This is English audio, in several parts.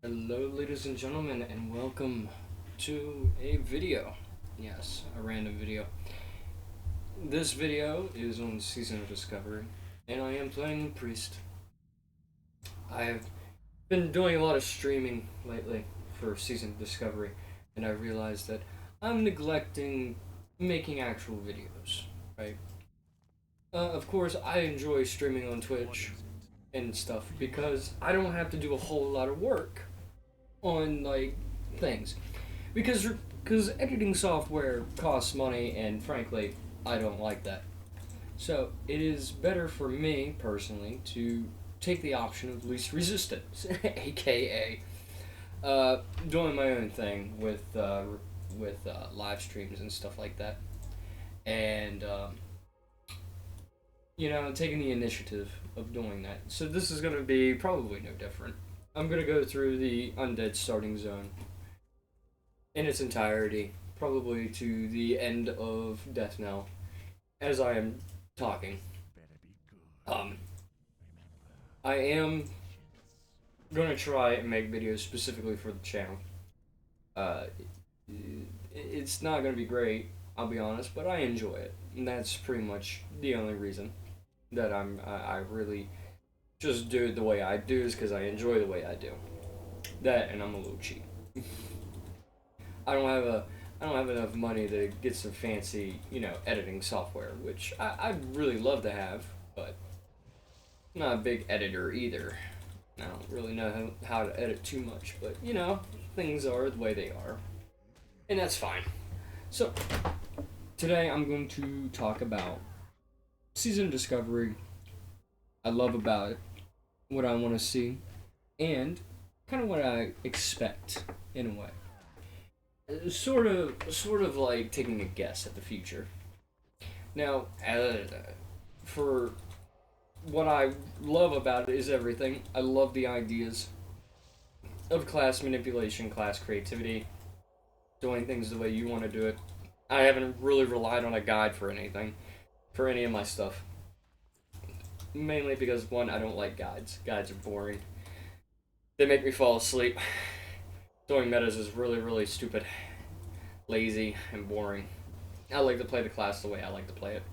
Hello, ladies and gentlemen, and welcome to a video. Yes, a random video. This video is on Season of Discovery, and I am playing Priest. I've been doing a lot of streaming lately for Season of Discovery, and I realized that I'm neglecting making actual videos, right? Of course, I enjoy streaming on Twitch and stuff because I don't have to do a whole lot of work on like things because editing software costs money, and frankly I don't like that. So it is better for me personally to take the option of least resistance, aka doing my own thing with live streams and stuff like that, and taking the initiative of doing that. So this is going to be probably no different. I'm going to go through the undead starting zone in its entirety, probably to the end of Death Knell, as I am talking. Um, I am going to try and make videos specifically for the channel. Uh, it's not going to be great, I'll be honest, but I enjoy it. And that's pretty much the only reason that I really just do it the way I do is because I enjoy the way I do. That, and I'm a little cheap. I don't have a I don't have enough money to get some fancy, editing software, which I'd really love to have, but I'm not a big editor either. I don't really know how to edit too much, but things are the way they are, and that's fine. So today I'm going to talk about Season of Discovery. I love about it, what I want to see, and kind of what I expect in a way. Sort of like taking a guess at the future. Now, for what I love about it is everything. I love the ideas of class manipulation, class creativity, doing things the way you want to do it. I haven't really relied on a guide for anything, for any of my stuff. Mainly because, one, I don't like guides. Guides are boring. They make me fall asleep. Doing metas is really, really stupid, lazy, and boring. I like to play the class the way I like to play it.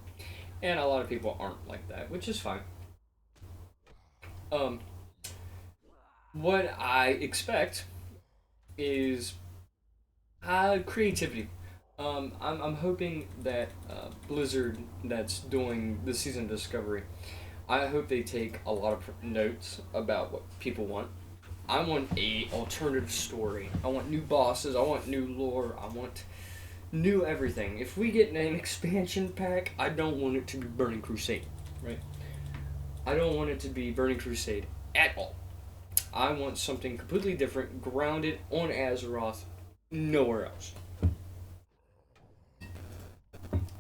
And a lot of people aren't like that, which is fine. Um, what I expect is creativity. I'm hoping that Blizzard, that's doing the Season of Discovery, I hope they take a lot of notes about what people want. I want a alternative story. I want new bosses. I want new lore. I want new everything. If we get an expansion pack, I don't want it to be Burning Crusade, right? I don't want it to be Burning Crusade at all. I want something completely different, grounded on Azeroth, nowhere else.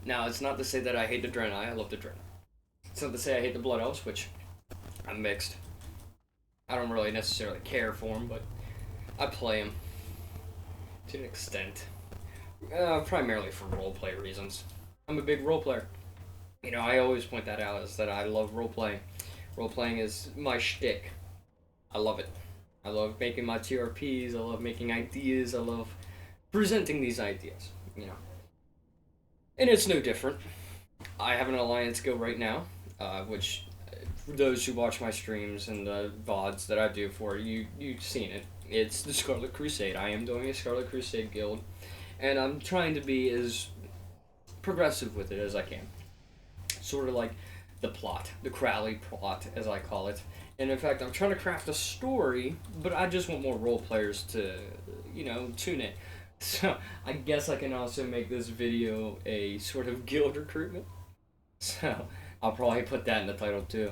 Now, it's not to say that I hate the Draenei. I love the Draenei. It's not to say I hate the Blood Elves, which I'm mixed. I don't really necessarily care for them, but I play them to an extent. Primarily for roleplay reasons. I'm a big role player. I always point that out, is that I love roleplaying. Roleplaying is my shtick. I love it. I love making my TRPs. I love making ideas. I love presenting these ideas. And it's no different. I have an alliance go right now, which for those who watch my streams and the VODs that I do for you've seen it. It's the Scarlet Crusade. I am doing a Scarlet Crusade guild, and I'm trying to be as progressive with it as I can. Sort of like the plot, the Crowley plot, as I call it. And in fact, I'm trying to craft a story, but I just want more role players to, tune in. So I guess I can also make this video a sort of guild recruitment. So I'll probably put that in the title too.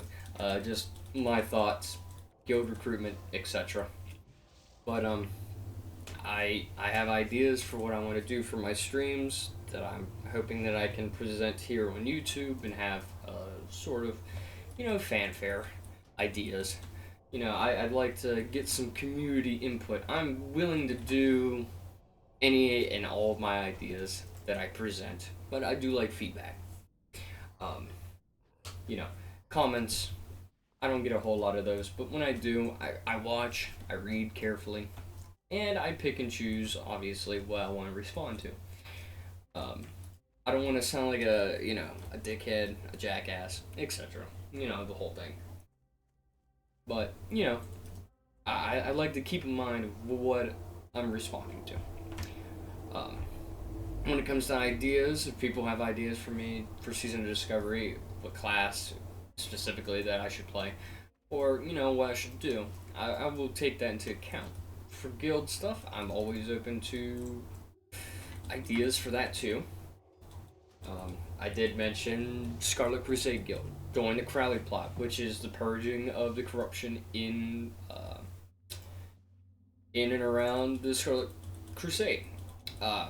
Just my thoughts, guild recruitment, etc. But I have ideas for what I want to do for my streams that I'm hoping that I can present here on YouTube and have sort of, fanfare ideas. I'd like to get some community input. I'm willing to do any and all of my ideas that I present, but I do like feedback. Um, you know, Comments. I don't get a whole lot of those, but when I do, I watch, I read carefully, and I pick and choose, obviously, what I want to respond to. Um, I don't want to sound like a dickhead, a jackass, etc. The whole thing. But, I like to keep in mind what I'm responding to. Um, when it comes to ideas, if people have ideas for me for Season of Discovery, what class specifically that I should play, or, what I should do, I will take that into account. For guild stuff, I'm always open to ideas for that too. I did mention Scarlet Crusade Guild. Join the Crowley plot, which is the purging of the corruption in and around the Scarlet Crusade. Uh,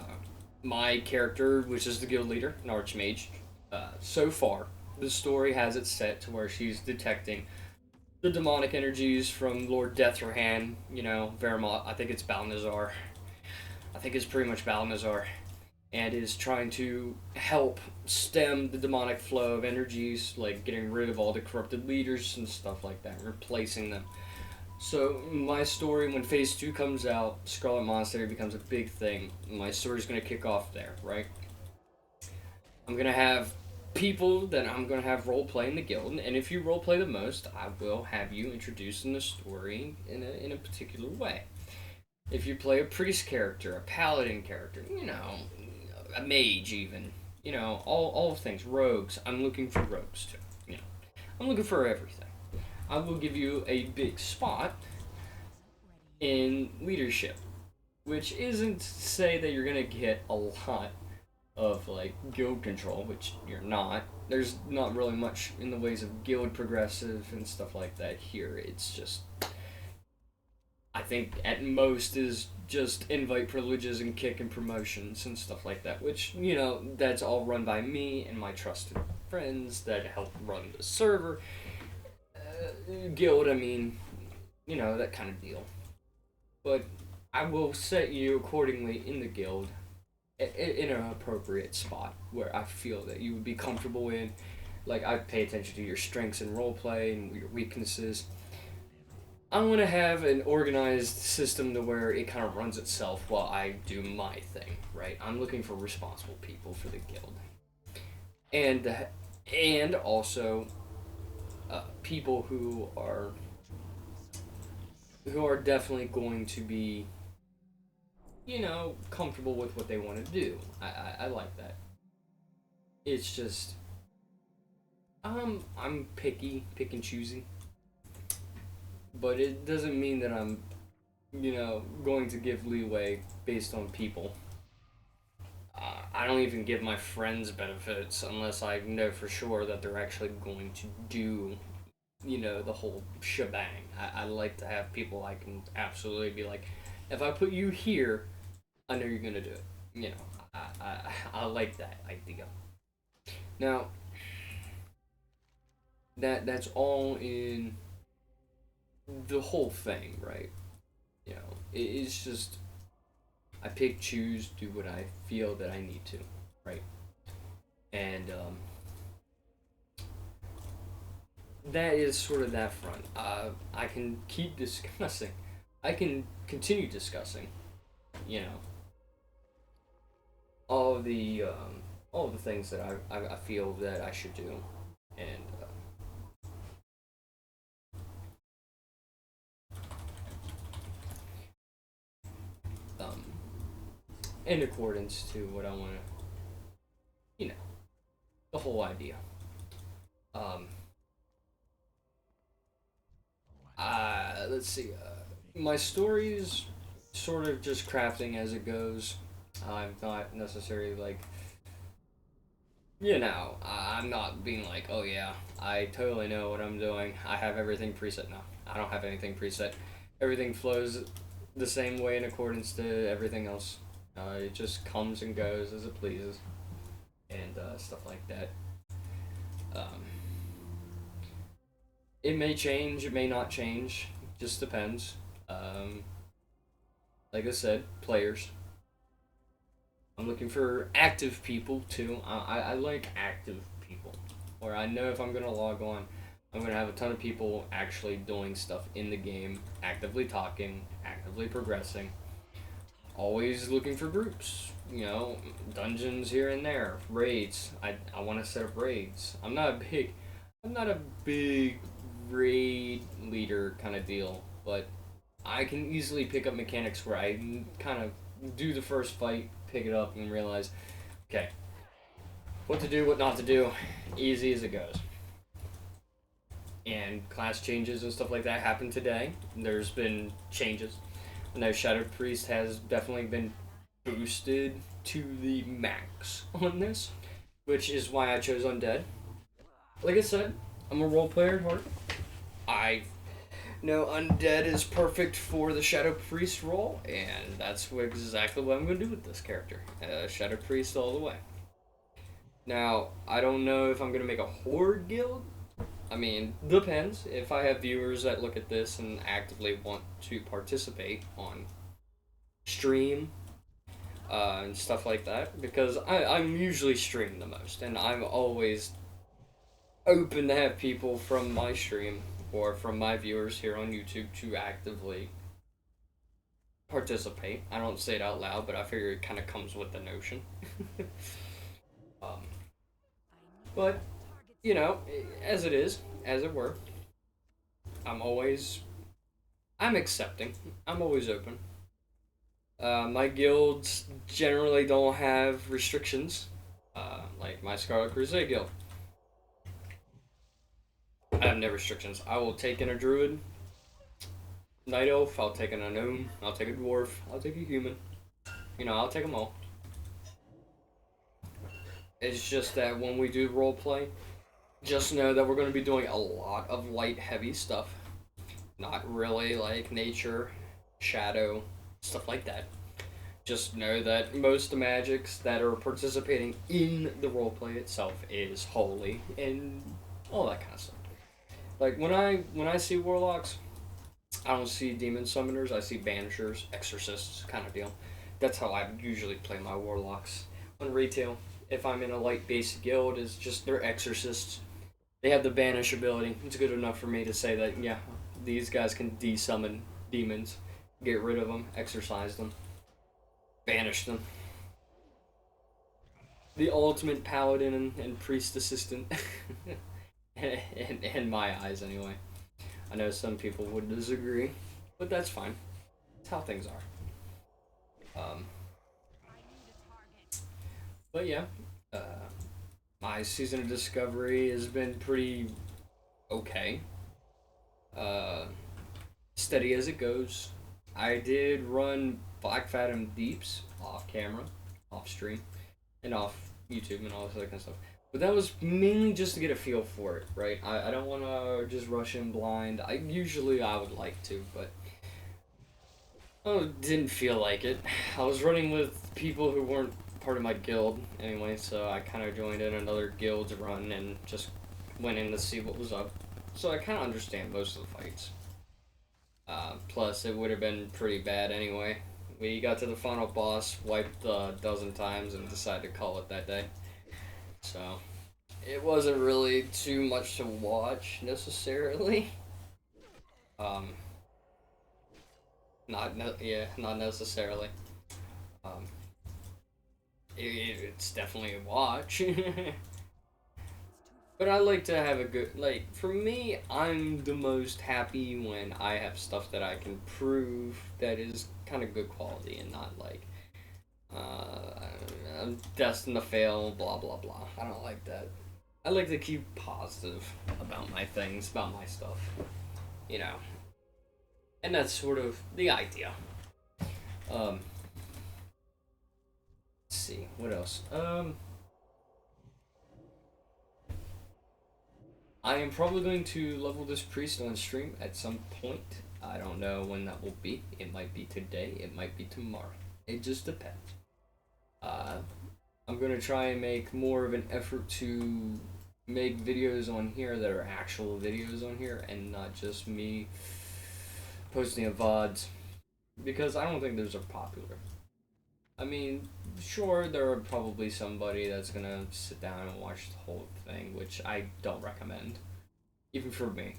my character, which is the guild leader, an archmage, so far the story has it set to where she's detecting the demonic energies from Lord Deathrahan. Veramot. I think it's Balnazar. I think it's pretty much Balnazar, and is trying to help stem the demonic flow of energies, like getting rid of all the corrupted leaders and stuff like that, replacing them. So my story, when Phase 2 comes out, Scarlet Monastery becomes a big thing. My story's going to kick off there, right? I'm going to have people that I'm going to have role play in the guild, and if you role play the most, I will have you introduced in the story in a particular way. If you play a priest character, a paladin character, a mage even, all things, rogues. I'm looking for rogues too. I'm looking for everything. I will give you a big spot in leadership, which isn't to say that you're gonna get a lot of like guild control, which you're not. There's not really much in the ways of guild progressive and stuff like that here. It's just, I think at most is just invite privileges and kick and promotions and stuff like that, which, that's all run by me and my trusted friends that help run the server. Guild, I mean, that kind of deal. But I will set you accordingly in the guild in an appropriate spot where I feel that you would be comfortable in. Like, I pay attention to your strengths in roleplay and your weaknesses. I want to have an organized system to where it kind of runs itself while I do my thing, right? I'm looking for responsible people for the guild, and also people who are definitely going to be, comfortable with what they want to do. I like that. It's just I'm pick and choosy, but it doesn't mean that I'm going to give leeway based on people. I don't even give my friends benefits unless I know for sure that they're actually going to do, the whole shebang. I like to have people I can absolutely be like, if I put you here, I know you're gonna do it. I like that idea. Now, that's all in the whole thing, right? It's just I pick, choose, do what I feel that I need to, right? And that is sort of that front. I can keep discussing. I can continue discussing. You know, all of the things that I feel that I should do, and um, in accordance to what I want to, you know, the whole idea. Um, let's see. My stories sort of just crafting as it goes. I'm not necessarily like, I'm not being like, oh yeah, I totally know what I'm doing. I have everything preset now. I don't have anything preset. Everything flows the same way in accordance to everything else. It just comes and goes as it pleases, and stuff like that. Um, it may change, it may not change. Just depends. Um, like I said, players. I'm looking for active people too. I like active people, where I know if I'm gonna log on, I'm gonna have a ton of people actually doing stuff in the game, actively talking, actively progressing, always looking for groups. You know, dungeons here and there, raids. I want to set up raids. I'm not a big raid leader kind of deal, but I can easily pick up mechanics where I kind of do the first fight, pick it up, and realize, okay, what to do, what not to do, easy as it goes. And class changes and stuff like that happen today. There's been changes. I know Shadow Priest has definitely been boosted to the max on this, which is why I chose Undead. Like I said, I'm a role player at heart. I know Undead is perfect for the Shadow Priest role, and that's exactly what I'm going to do with this character. Shadow Priest all the way. Now, I don't know if I'm going to make a Horde guild. I mean, depends. If I have viewers that look at this and actively want to participate on stream and stuff like that, because I'm usually streaming the most, and I'm always open to have people from my stream or from my viewers here on YouTube to actively participate. I don't say it out loud, but I figure it kind of comes with the notion. um, but, you know, as it is, as it were, I'm accepting. I'm always open. My guilds generally don't have restrictions, like my Scarlet Crusade guild. I have no restrictions. I will take in a druid, night elf. I'll take in a gnome. I'll take a dwarf. I'll take a human. You know, I'll take them all. It's just that when we do roleplay, just know that we're going to be doing a lot of light, heavy stuff. Not really like nature, shadow, stuff like that. Just know that most of the magics that are participating in the roleplay itself is holy and all that kind of stuff. Like when I see warlocks, I don't see demon summoners. I see banishers, exorcists, kind of deal. That's how I usually play my warlocks on retail. If I'm in a light basic guild, it's just they're exorcists. They have the banish ability. It's good enough for me to say that yeah, these guys can de-summon demons, get rid of them, exorcise them, banish them. The ultimate paladin and priest assistant. in my eyes, anyway. I know some people would disagree, but that's fine. That's how things are. But yeah, uh, my season of Discovery has been pretty okay. Uh, Steady as it goes. I did run Black Fathom Deeps off camera, off stream, and off YouTube and all this other kind of stuff. But that was mainly just to get a feel for it, right? I don't want to just rush in blind. I would like to, but didn't feel like it. I was running with people who weren't part of my guild anyway, so I kind of joined in another guild's run and just went in to see what was up. So I kind of understand most of the fights. Plus, it would have been pretty bad anyway. We got to the final boss, wiped a dozen times, and decided to call it that day. So, it wasn't really too much to watch necessarily. Um, not necessarily. Um, it's definitely a watch. But I like to have a good, like, for me, I'm the most happy when I have stuff that I can prove that is kind of good quality and not like, I'm destined to fail, blah, blah, blah. I don't like that. I like to keep positive about my things, about my stuff, you know. And that's sort of the idea. Let's see, what else? I am probably going to level this priest on stream at some point. I don't know when that will be. It might be today, it might be tomorrow. It just depends. I'm going to try and make more of an effort to make videos on here that are actual videos on here and not just me posting a VODs. Because I don't think those are popular. I mean, sure, there are probably somebody that's gonna sit down and watch the whole thing, which I don't recommend. even for me.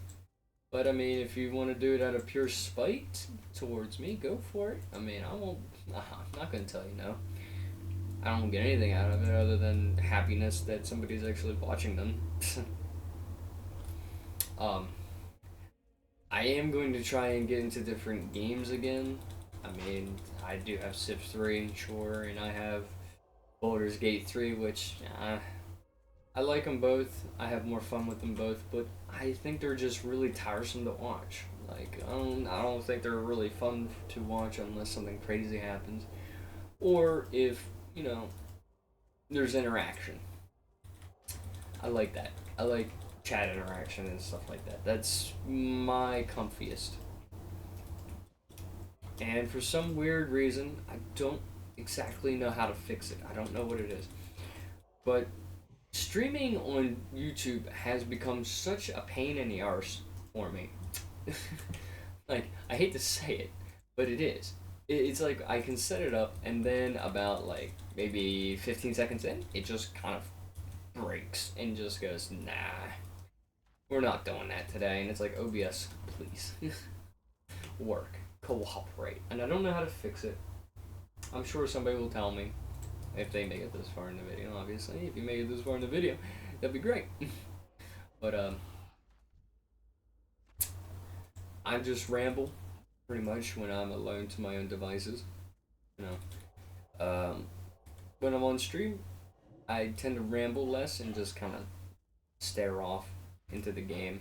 But I mean, if you want to do it out of pure spite towards me, go for it. I mean, I won't. I'm not gonna tell you no. I don't get anything out of it other than happiness that somebody's actually watching them. um, I am going to try and get into different games again. I mean, I do have Civ 3, sure, and I have Baldur's Gate 3, which I like them both. I have more fun with them both, but I think they're just really tiresome to watch. Like, I don't think they're really fun to watch unless something crazy happens. Or if, there's interaction. I like that. I like chat interaction and stuff like that. That's my comfiest. And for some weird reason, I don't exactly know how to fix it. I don't know what it is. But streaming on YouTube has become such a pain in the arse for me. Like, I hate to say it, but it is. It's like I can set it up, and then about like maybe 15 seconds in, it just kind of breaks and just goes, nah, we're not doing that today. And it's like, OBS, please. Work. Cooperate. And I don't know how to fix it. I'm sure somebody will tell me if they make it this far in the video, obviously. If you make it this far in the video, that'd be great. But, I just ramble, pretty much, when I'm alone to my own devices. You know. When I'm on stream, I tend to ramble less and just kind of stare off into the game.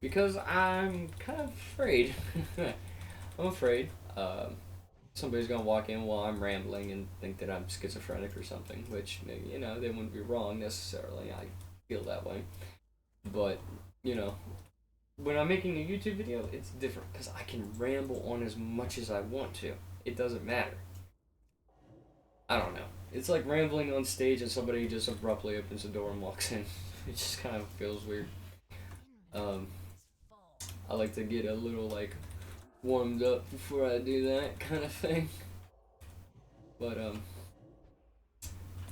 Because I'm kind of afraid. I'm afraid somebody's gonna walk in while I'm rambling and think that I'm schizophrenic or something, which, they wouldn't be wrong necessarily. I feel that way. But, when I'm making a YouTube video, it's different because I can ramble on as much as I want to. It doesn't matter. I don't know. It's like rambling on stage and somebody just abruptly opens the door and walks in. It just kind of feels weird. I like to get a little, like, warmed up before I do that kind of thing. But,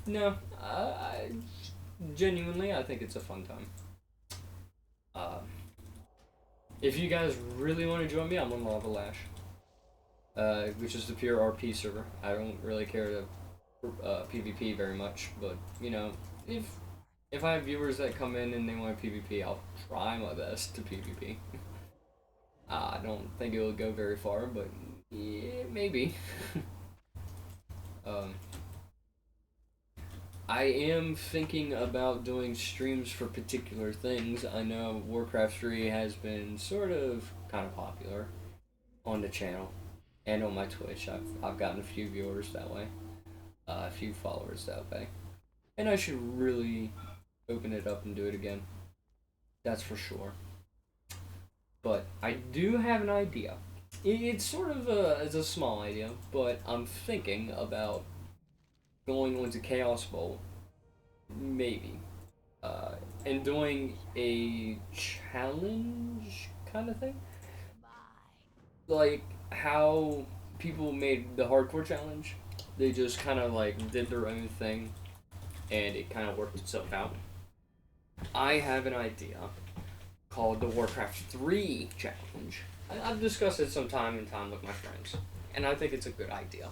no, I genuinely, I think it's a fun time. If you guys really want to join me, I'm on Lava Lash, which is the pure RP server. I don't really care to PvP very much, but if I have viewers that come in and they want PvP, I'll try my best to PvP. I don't think it will go very far, but yeah, maybe. I am thinking about doing streams for particular things. I know Warcraft 3 has been sort of kind of popular on the channel and on my Twitch. I've gotten a few viewers that way, a few followers that way. And I should really open it up and do it again. That's for sure. But I do have an idea. It's sort of it's a small idea, but I'm thinking about going onto Chaos Bowl, maybe, and doing a challenge kind of thing, like how people made the hardcore challenge. They just kind of like did their own thing, and it kind of worked itself out. I have an idea called the Warcraft 3 challenge. I've discussed it some time and time with my friends, and I think it's a good idea.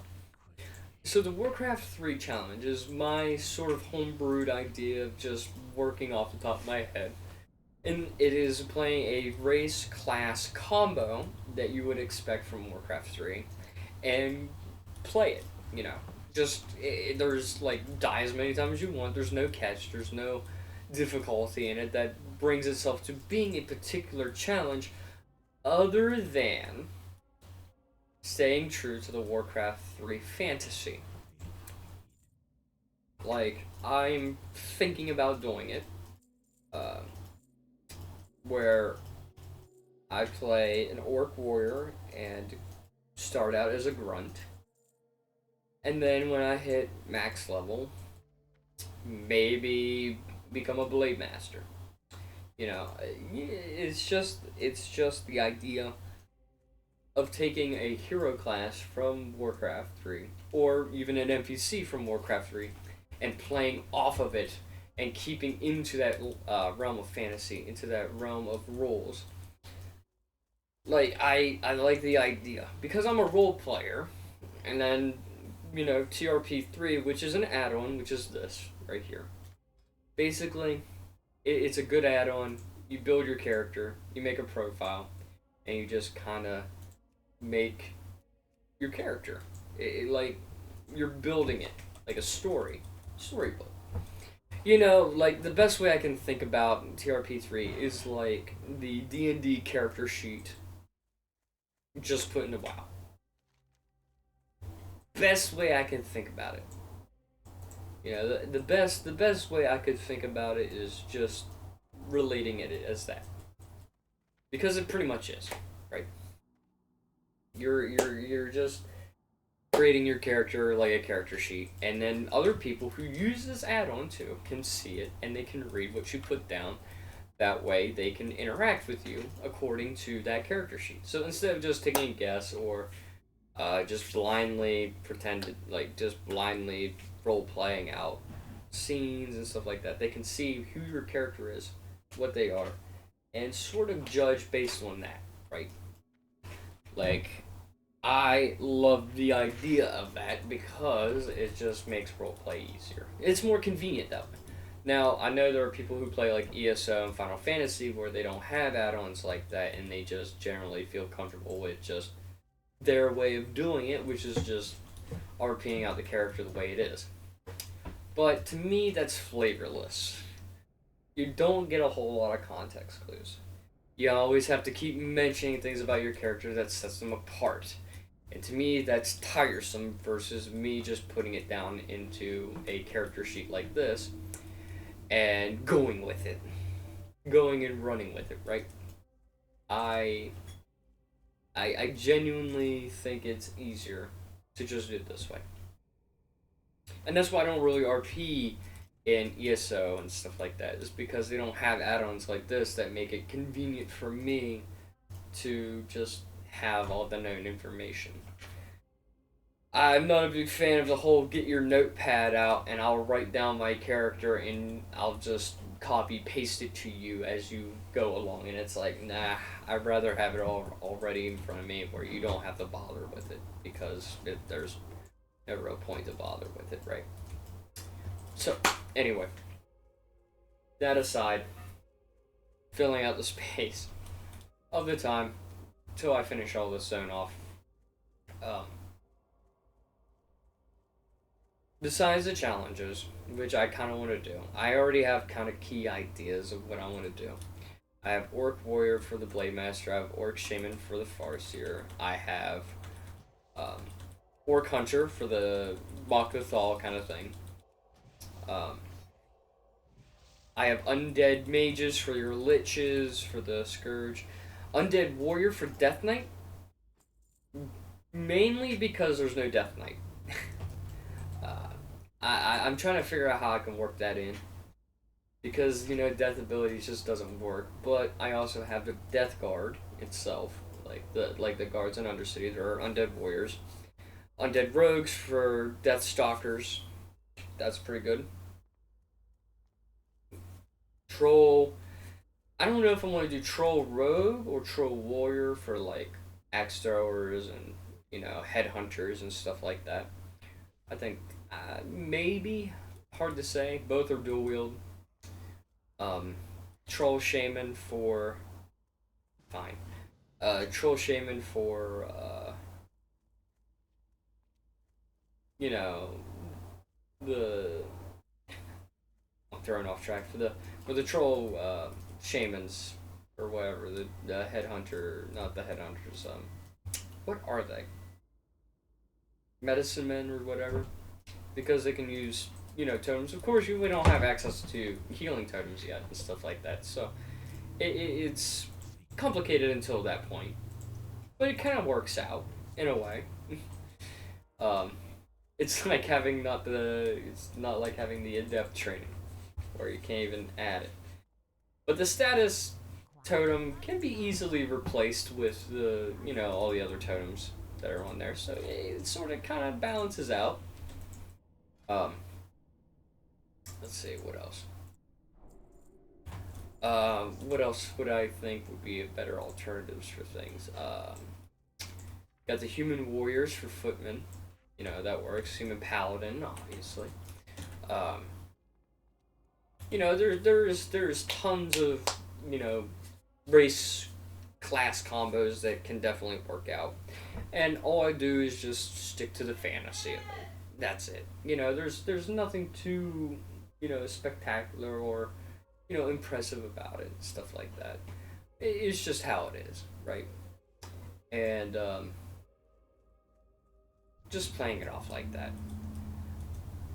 So the Warcraft 3 challenge is my sort of homebrewed idea of just working off the top of my head. And it is playing a race class combo that you would expect from Warcraft 3 and play it, there's like die as many times as you want, there's no catch, there's no difficulty in it that brings itself to being a particular challenge other than staying true to the Warcraft 3 fantasy. Like, I'm thinking about doing it, where I play an orc warrior and start out as a grunt, and then when I hit max level, maybe become a blade master. It's just the idea of taking a hero class from Warcraft 3, or even an NPC from Warcraft 3, and playing off of it and keeping into that realm of fantasy, into that realm of roles. Like I like the idea because I'm a role player, and then TRP3, which is an add-on, which is this right here. Basically, it's a good add-on. You build your character, you make a profile, and you just kind of make your character. Like you're building it like a storybook. Like the best way I can think about TRP3 is like the D&D character sheet just put into WoW. Best way I can think about it. The best way I could think about it is just relating it as that. Because it pretty much is, right? You're just creating your character like a character sheet, and then other people who use this add-on too can see it and they can read what you put down. That way they can interact with you according to that character sheet. So instead of just taking a guess or just blindly just blindly role playing out scenes and stuff like that, they can see who your character is, what they are, and sort of judge based on that, right? Like, I love the idea of that because it just makes roleplay easier. It's more convenient though. Now, I know there are people who play like ESO and Final Fantasy where they don't have add-ons like that and they just generally feel comfortable with just their way of doing it, which is just RPing out the character the way it is. But to me, that's flavorless. You don't get a whole lot of context clues. You always have to keep mentioning things about your character that sets them apart. And to me, that's tiresome versus me just putting it down into a character sheet like this and going with it. Going and running with it, right? I genuinely think it's easier to just do it this way. And that's why I don't really RP in ESO and stuff like that, is because they don't have add-ons like this that make it convenient for me to just have all the known information. I'm not a big fan of the whole get your notepad out and I'll write down my character and I'll just copy paste it to you as you go along, and it's like, nah, I'd rather have it all already in front of me where you don't have to bother with it because there's no real point to bother with it, right? So, anyway, that aside, filling out the space of the time till I finish all this zone off. Besides the challenges, which I kind of want to do, I already have kind of key ideas of what I want to do. I have Orc Warrior for the Blade Master, I have Orc Shaman for the Farseer, I have Orc Hunter for the Mokothal kind of thing. I have Undead Mages for your Liches, for the Scourge. Undead Warrior for Death Knight, mainly because there's no Death Knight. I'm trying to figure out how I can work that in. Because, death abilities just doesn't work. But I also have the Death Guard itself. Like the guards in Undercity, there are Undead Warriors. Undead Rogues for Death Stalkers. That's pretty good. Troll. I don't know if I want to do Troll Rogue or Troll Warrior for like axe throwers and, headhunters and stuff like that. I think maybe, hard to say. Both are dual wield. Troll Shaman for. Fine. Troll Shaman for. The. I'm thrown off track for the troll shamans or whatever, the headhunter, not the headhunters. What are they? Medicine men or whatever, because they can use totems. Of course, we don't have access to healing totems yet and stuff like that, so it's complicated until that point, but it kind of works out in a way. It's like having it's not like having the in-depth training where you can't even add it. But the status totem can be easily replaced with the all the other totems that are on there, so it sort of kind of balances out. Let's see what else. What else would I think would be better alternatives for things? Got the human warriors for footmen. You know, that works. Human paladin, obviously. Um, you know, there's tons of, you know, race class combos that can definitely work out. And all I do is just stick to the fantasy of it. That's it. You know, there's nothing too, you know, spectacular or, you know, impressive about it and stuff like that. It's just how it is, right? And just playing it off like that.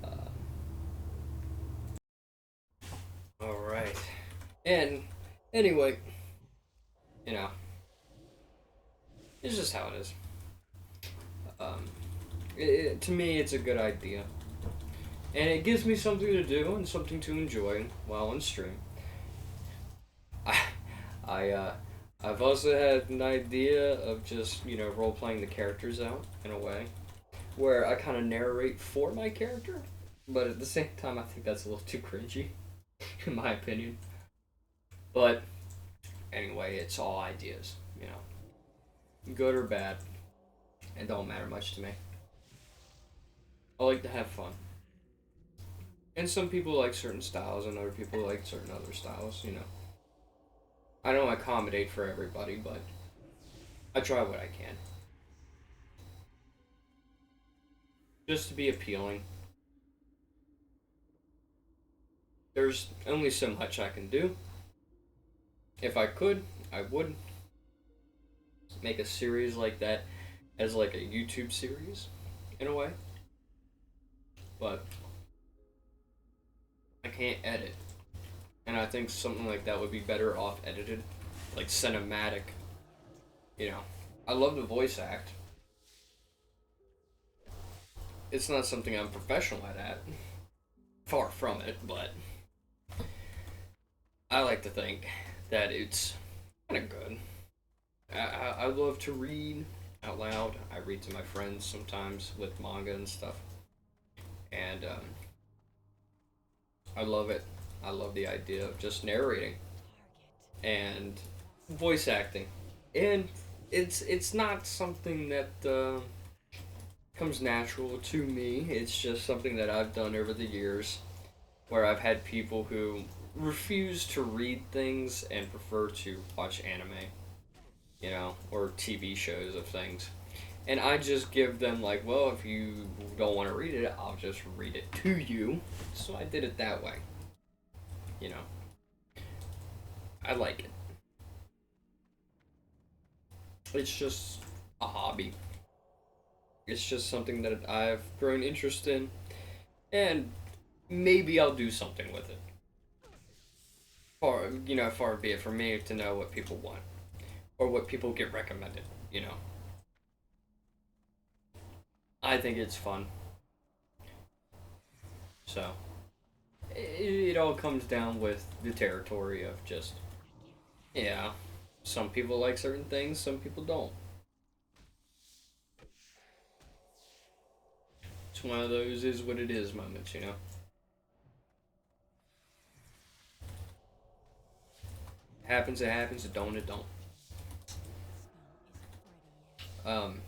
Uh, all right. And anyway, you know, it's just how it is. Um, to me, it's a good idea, and it gives me something to do and something to enjoy while on stream. I, I, I've also had an idea of just role playing the characters out in a way where I kind of narrate for my character, but at the same time, I think that's a little too cringy, in my opinion. But anyway, it's all ideas, good or bad. It don't matter much to me. I like to have fun. And some people like certain styles, and other people like certain other styles. I don't accommodate for everybody, but I try what I can. Just to be appealing. There's only so much I can do. If I could, I would make a series like that as like a YouTube series, in a way. But I can't edit. And I think something like that would be better off edited. Like cinematic. You know. I love the voice act. It's not something I'm professional at. Far from it, but I like to think that it's kind of good. I love to read out loud. I read to my friends sometimes with manga and stuff. And I love it. I love the idea of just narrating and voice acting. And it's not something that comes natural to me. It's just something that I've done over the years where I've had people who refuse to read things and prefer to watch anime, or TV shows of things. And I just give them, like, well, if you don't want to read it, I'll just read it to you. So I did it that way. You know, I like it. It's just a hobby. It's just something that I've grown interest in, and maybe I'll do something with it. Far be it from me to know what people want or what people get recommended. I think it's fun. So it all comes down with the territory of just, yeah, some people like certain things, some people don't. It's one of those is what it is moments. Happens, it happens, it don't, it don't. Um,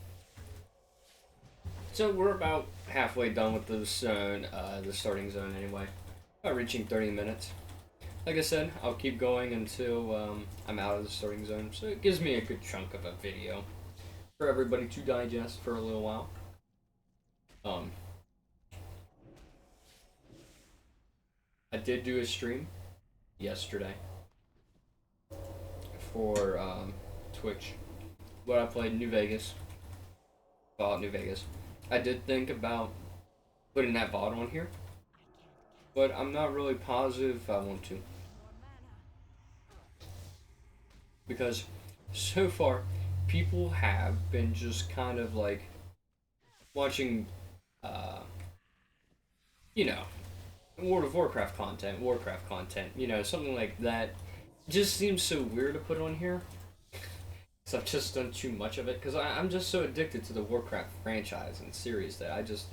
so we're about halfway done with the zone, the starting zone anyway. About reaching 30 minutes. Like I said, I'll keep going until I'm out of the starting zone, so it gives me a good chunk of a video for everybody to digest for a little while. Um, I did do a stream yesterday for Twitch, but I played New Vegas, Fallout New Vegas. I did think about putting that VOD on here, but I'm not really positive if I want to. Because so far, people have been just kind of like watching, uh, you know, World of Warcraft content, something like that. Just seems so weird to put on here. So I've just done too much of it because I'm just so addicted to the Warcraft franchise and series that I just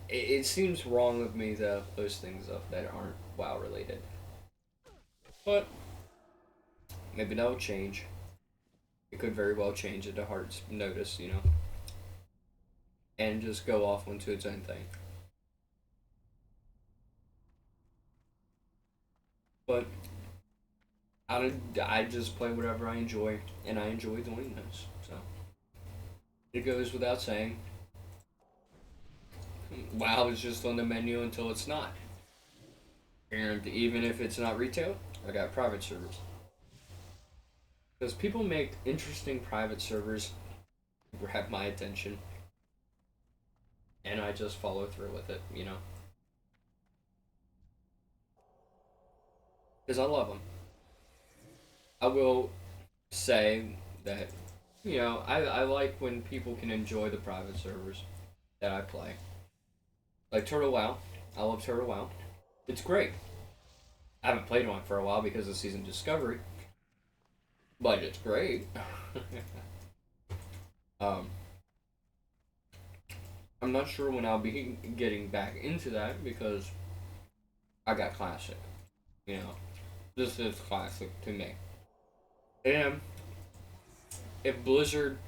it seems wrong of me to post things up that aren't WoW related. But maybe that'll change. It could very well change at the heart's notice, you know, and just go off onto its own thing. But I just play whatever I enjoy, and I enjoy doing this. So it goes without saying. WoW is just on the menu until it's not. And even if it's not retail, I got private servers. Because people make interesting private servers, grab my attention, and I just follow through with it, you know? Because I love them. I will say that, you know, I like when people can enjoy the private servers that I play. Like Turtle WoW. I love Turtle WoW. It's great. I haven't played one for a while because of Season Discovery, but it's great. um, I'm not sure when I'll be getting back into that because I got Classic. You know, this is Classic to me. And if Blizzard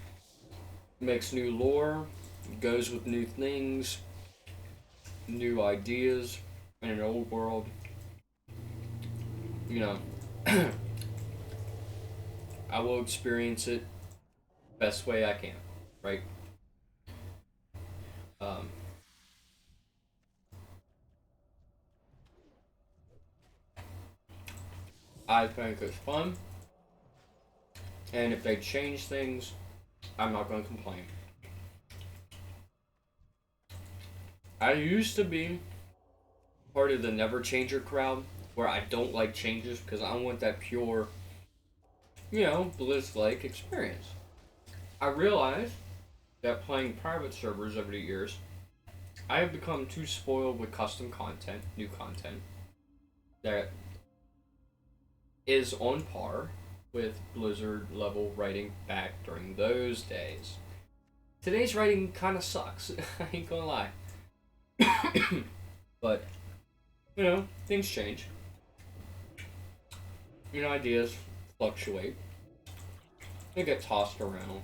makes new lore, goes with new things, new ideas in an old world, you know, I will experience it best way I can, right? Um, I think it's fun, and if they change things, I'm not going to complain. I used to be part of the never changer crowd where I don't like changes because I want that pure, you know, bliss like experience. I realized that playing private servers over the years, I have become too spoiled with custom content, new content, that is on par with Blizzard level writing back during those days. Today's writing kind of sucks, I ain't gonna lie. But, you know, things change. You know, ideas fluctuate. They get tossed around.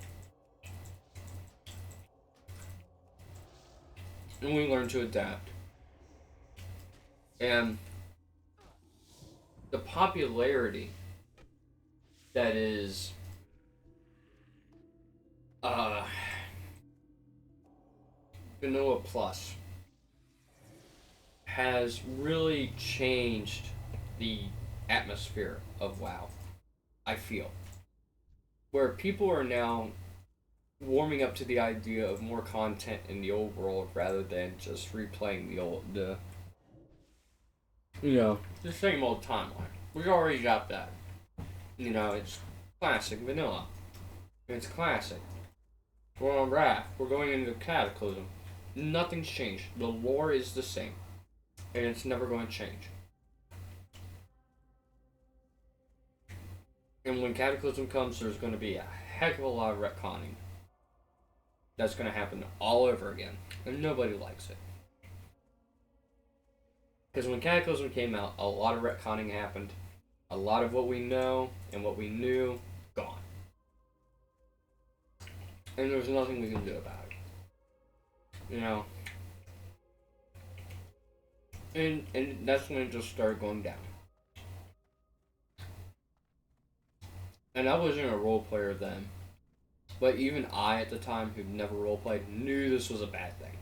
And we learn to adapt. And the popularity that is uh Vanilla Plus has really changed the atmosphere of WoW, I feel. Where people are now warming up to the idea of more content in the old world rather than just replaying the same old timeline. We already got that. You know, it's classic vanilla. It's classic. We're on Wrath. We're going into Cataclysm. Nothing's changed. The lore is the same. And it's never going to change. And when Cataclysm comes, there's going to be a heck of a lot of retconning. That's going to happen all over again. And nobody likes it. Because when Cataclysm came out, a lot of retconning happened. A lot of what we know and what we knew, gone. And there's nothing we can do about it. You know? And that's when it just started going down. And I wasn't a role player then. But even I, at the time, who'd never roleplayed, knew this was a bad thing.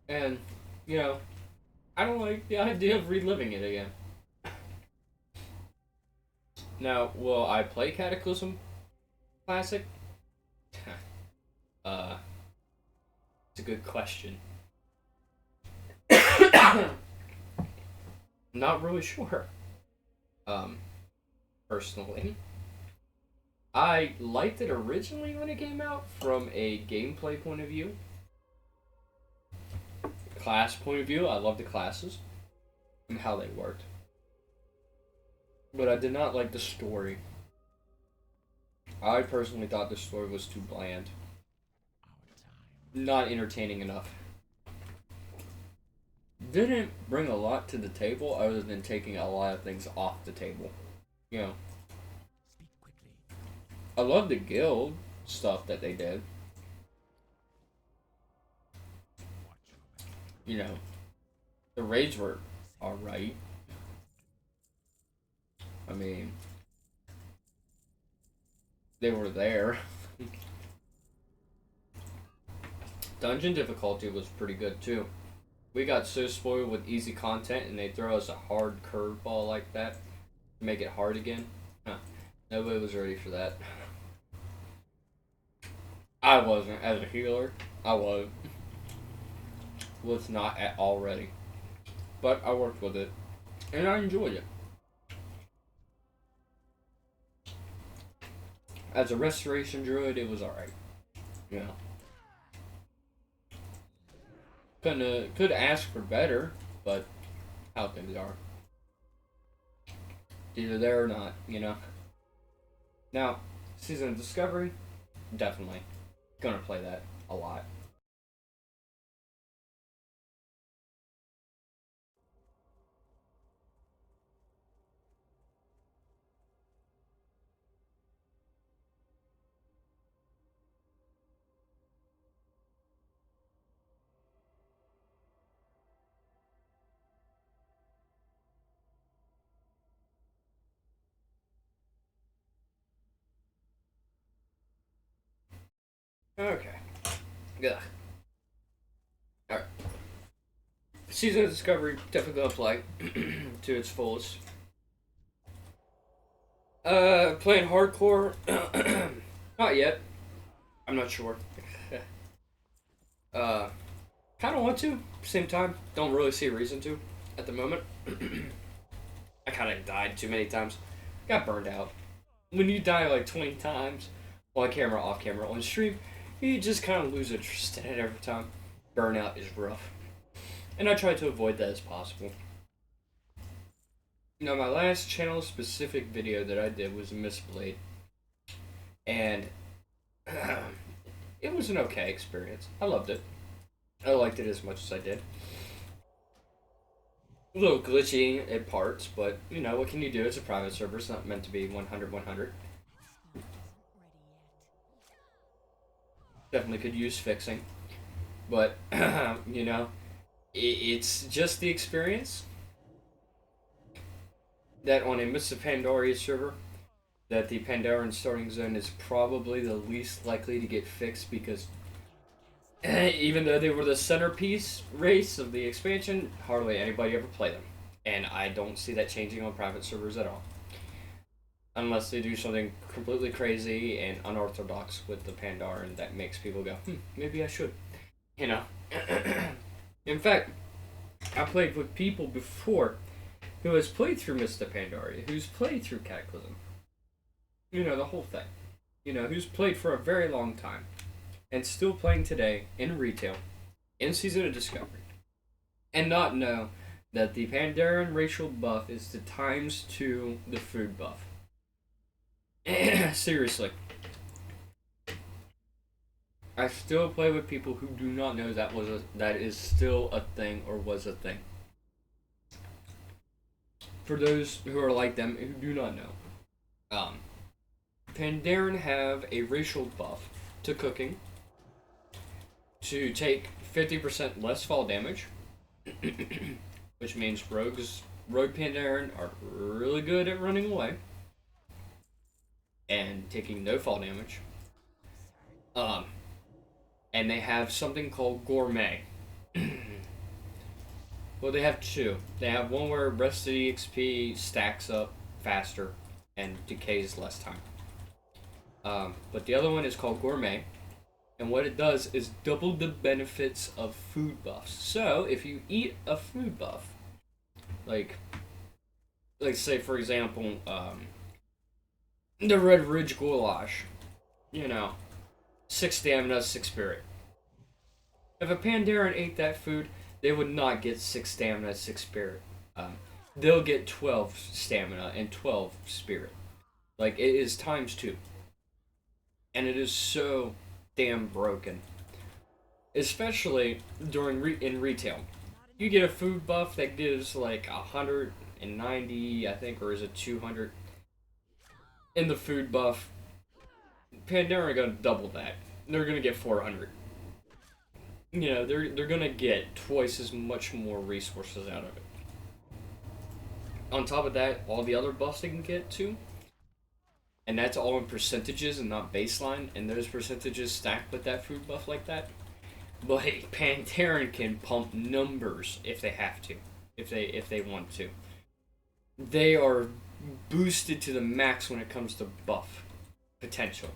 And, you know, I don't like the idea of reliving it again. Now, will I play Cataclysm Classic? It's a good question. Not really sure. Personally. I liked it originally when it came out from a gameplay point of view. Class point of view, I love the classes and how they worked. But I did not like the story. I personally thought the story was too bland. Not entertaining enough. didn't bring a lot to the table other than taking a lot of things off the table. You know, I love the guild stuff that they did. You know, the raids were alright. I mean, they were there. Dungeon difficulty was pretty good too. We got so spoiled with easy content and they throw us a hard curveball like that to make it hard again. Huh. Nobody was ready for that. I wasn't. As a healer, I was not at all ready. But I worked with it. And I enjoyed it. As a restoration druid, it was alright. You know. Could ask for better, but how things are. Either there or not, you know. Now, Season of Discovery, definitely gonna play that a lot. Okay. Good. Alright. Season of Discovery, definitely gonna play to its fullest. Playing hardcore, not yet. I'm not sure. uh, kind of want to. Same time, don't really see a reason to at the moment. I kind of died too many times. Got burned out. When you die like 20 times, on camera, off camera, on stream, you just kind of lose interest in it every time. Burnout is rough. And I try to avoid that as possible. Now, my last channel specific video that I did was Mistblade. And it was an okay experience. I loved it. I liked it as much as I did. A little glitchy at parts, but you know, what can you do? It's a private server, it's not meant to be 100-100. Definitely could use fixing. But, you know, it's just the experience that on a Mists of Pandaria server, that the Pandaren starting zone is probably the least likely to get fixed because even though they were the centerpiece race of the expansion, hardly anybody ever played them. And I don't see that changing on private servers at all. Unless they do something completely crazy and unorthodox with the Pandaren that makes people go, maybe I should. You know? In fact, I played with people before who has played through Mists of Pandaria, who's played through Cataclysm. You know, the whole thing. You know, who's played for a very long time and still playing today in retail, in Season of Discovery, and not know that the Pandaren racial buff is the ×2 the food buff. Seriously. I still play with people who do not know that is still a thing or was a thing. For those who are like them who do not know, Pandaren have a racial buff to cooking to take 50% less fall damage, which means rogue Pandaren are really good at running away and taking no fall damage. And they have something called Gourmet. Well, they have two. They have one where rest of the XP stacks up faster and decays less time. But the other one is called Gourmet. And what it does is double the benefits of food buffs. So, if you eat a food buff, like say for example, the Red Ridge Goulash, you know, 6 stamina, 6 spirit. If a Pandaren ate that food, they would not get 6 stamina, 6 spirit. They'll get 12 stamina and 12 spirit. Like, it is ×2. And it is so damn broken. Especially in retail. You get a food buff that gives like 190, I think, or is it 200? In the food buff, Pandora are gonna double that. They're gonna get 400. You know, they're gonna get twice as much more resources out of it. On top of that, all the other buffs they can get too, and that's all in percentages and not baseline. And those percentages stack with that food buff like that. But hey, Pandaran can pump numbers if they have to, if they want to. They are boosted to the max when it comes to buff potential.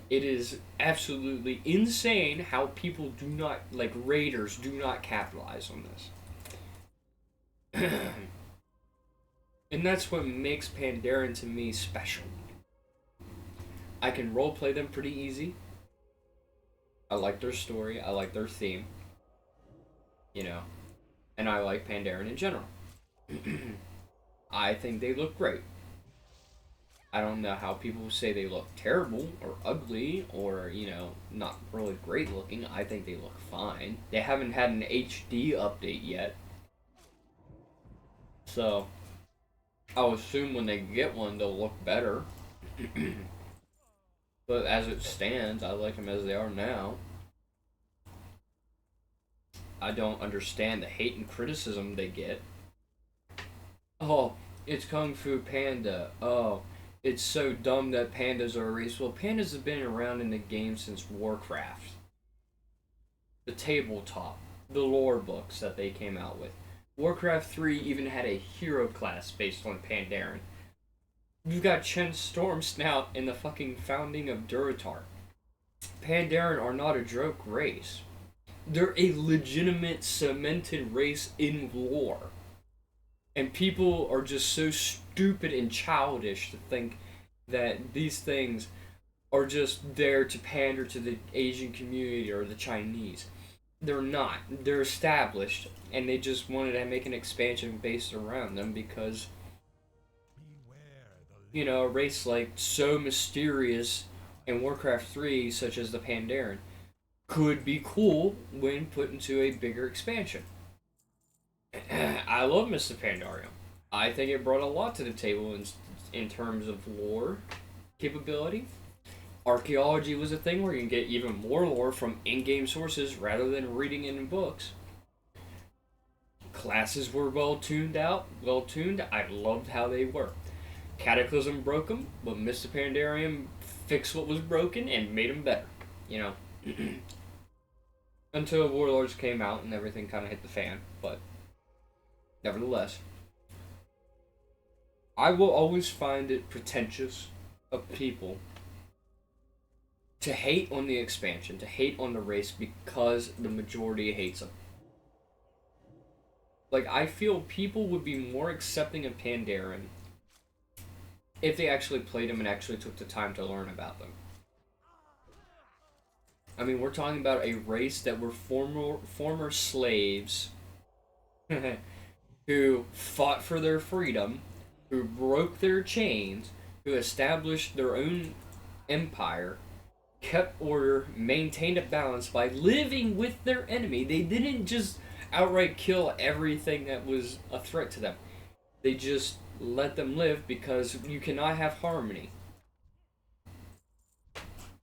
It is absolutely insane how people do not, like raiders, do not capitalize on this. And that's what makes Pandaren to me special. I can roleplay them pretty easy. I like their story, I like their theme. You know. And I like Pandaren in general. I think they look great. I don't know how people say they look terrible or ugly or, you know, not really great looking. I think they look fine. They haven't had an HD update yet. So, I'll assume when they get one, they'll look better. But as it stands, I like them as they are now. I don't understand the hate and criticism they get. Oh, it's Kung Fu Panda. Oh, it's so dumb that pandas are a race. Well, pandas have been around in the game since Warcraft. The tabletop, the lore books that they came out with. Warcraft 3 even had a hero class based on Pandaren. You've got Chen Stormsnout in the fucking founding of Durotar. Pandaren are not a joke race. They're a legitimate cemented race in lore. And people are just so stupid and childish to think that these things are just there to pander to the Asian community or the Chinese. They're not. They're established, and they just wanted to make an expansion based around them because, you know, a race like so mysterious in Warcraft 3, such as the Pandaren, could be cool when put into a bigger expansion. I love Mr. Pandarium. I think it brought a lot to the table in terms of lore capability. Archaeology was a thing where you can get even more lore from in-game sources rather than reading it in books. Classes were well tuned. I loved how they were. Cataclysm broke them, but Mr. Pandarium fixed what was broken and made them better. You know, until Warlords came out and everything kind of hit the fan, but nevertheless, I will always find it pretentious of people to hate on the expansion, to hate on the race because the majority hates them. Like, I feel people would be more accepting of Pandaren if they actually played them and actually took the time to learn about them. I mean, we're talking about a race that were former slaves who fought for their freedom, who broke their chains, who established their own empire, kept order, maintained a balance by living with their enemy. They didn't just outright kill everything that was a threat to them. They just let them live because you cannot have harmony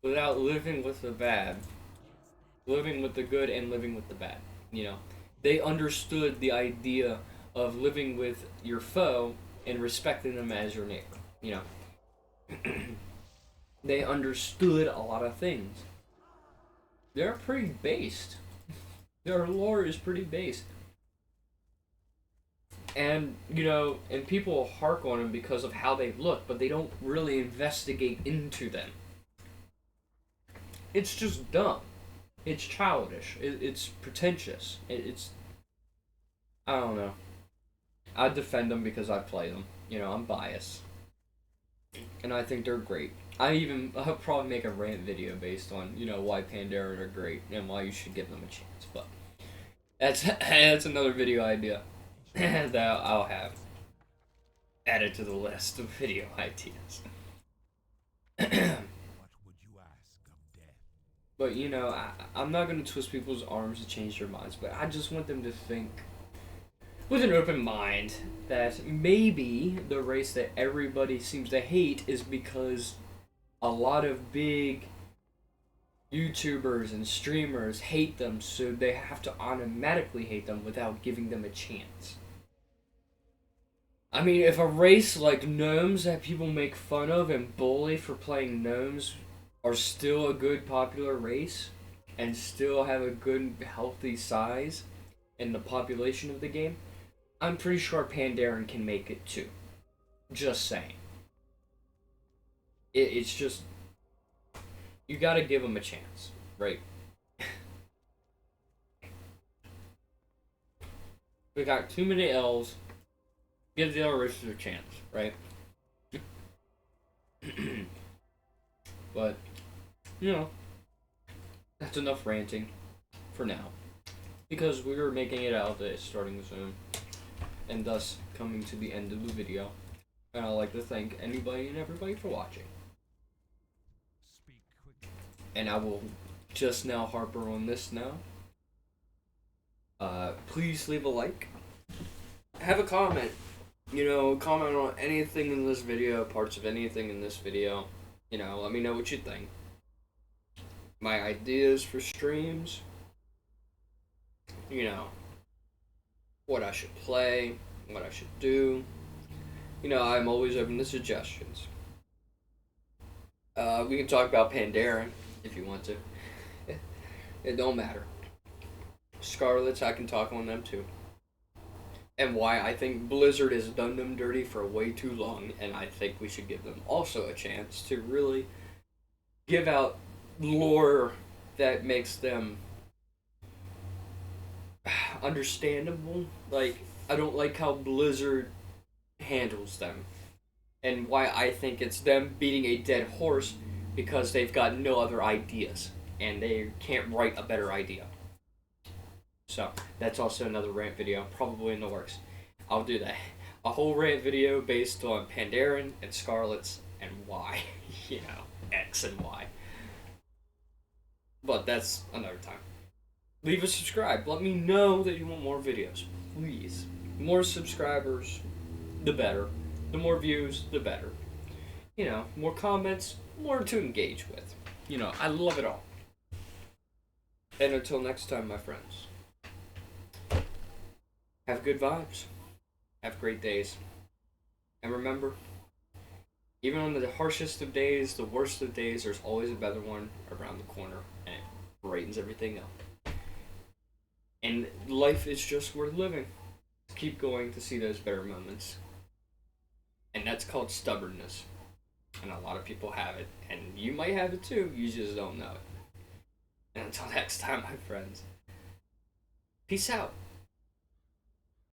without living with the bad, living with the good and living with the bad. You know, they understood the idea of living with your foe and respecting them as your neighbor. You know, they understood a lot of things. They're pretty based. Their lore is pretty based. And, you know, and people hark on them because of how they look, but they don't really investigate into them. It's just dumb. It's childish. It's pretentious. It's... I don't know. I defend them because I play them. You know, I'm biased. And I think they're great. I'll probably make a rant video based on, you know, why Pandaren are great and why you should give them a chance. But that's another video idea that I'll have added to the list of video ideas. But, you know, I'm not going to twist people's arms to change their minds, but I just want them to think with an open mind that maybe the race that everybody seems to hate is because a lot of big YouTubers and streamers hate them, so they have to automatically hate them without giving them a chance. I mean, if a race like gnomes that people make fun of and bully for playing gnomes are still a good popular race and still have a good healthy size in the population of the game, I'm pretty sure Pandaren can make it too. Just saying. It's just, you gotta give them a chance, right? We got too many L's. Give the other races a chance, right? But, you know, that's enough ranting for now. Because we are making it out of this starting soon. And thus coming to the end of the video. And I'd like to thank anybody and everybody for watching. And I will just now harper on this now. Please leave a like. Have a comment. You know, comment on anything in this video, parts of anything in this video. You know, let me know what you think. My ideas for streams. You know, what I should play, what I should do. You know, I'm always open to suggestions. We can talk about Pandaren if you want to. It don't matter. Scarlets, I can talk on them too. And why I think Blizzard has done them dirty for way too long, and I think we should give them also a chance to really give out lore that makes them understandable. Like, I don't like how Blizzard handles them, and why I think it's them beating a dead horse because they've got no other ideas, and they can't write a better idea. So, that's also another rant video, probably in the works. I'll do that. A whole rant video based on Pandaren and Scarlets and why. You know, X and Y. But that's another time. Leave a subscribe. Let me know that you want more videos. Please. More subscribers, the better. The more views, the better. You know, more comments, more to engage with. You know, I love it all. And until next time, my friends. Have good vibes. Have great days. And remember, even on the harshest of days, the worst of days, there's always a better one around the corner, and it brightens everything up. And life is just worth living. Keep going to see those better moments. And that's called stubbornness. And a lot of people have it. And you might have it too, you just don't know it. And until next time, my friends. Peace out.